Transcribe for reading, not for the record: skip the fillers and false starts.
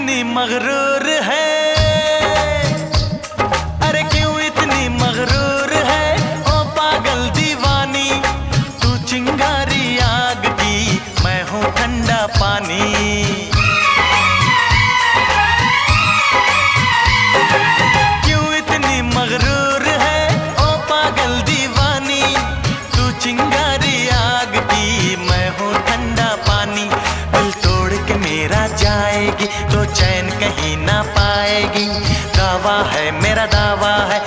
इतनी मगरूर है, अरे क्यों इतनी मगरूर है ओ पागल दीवानी। तू चिंगारी आग की, मैं हूँ ठंडा पानी। क्यों इतनी मगरूर है ओ पागल दीवानी। तू चिंगारी आग की, मैं हूँ ठंडा पानी। दिल तोड़ के मेरा जाएगी तो चैन कहीं ना पाएगी। दावा है मेरा दावा है।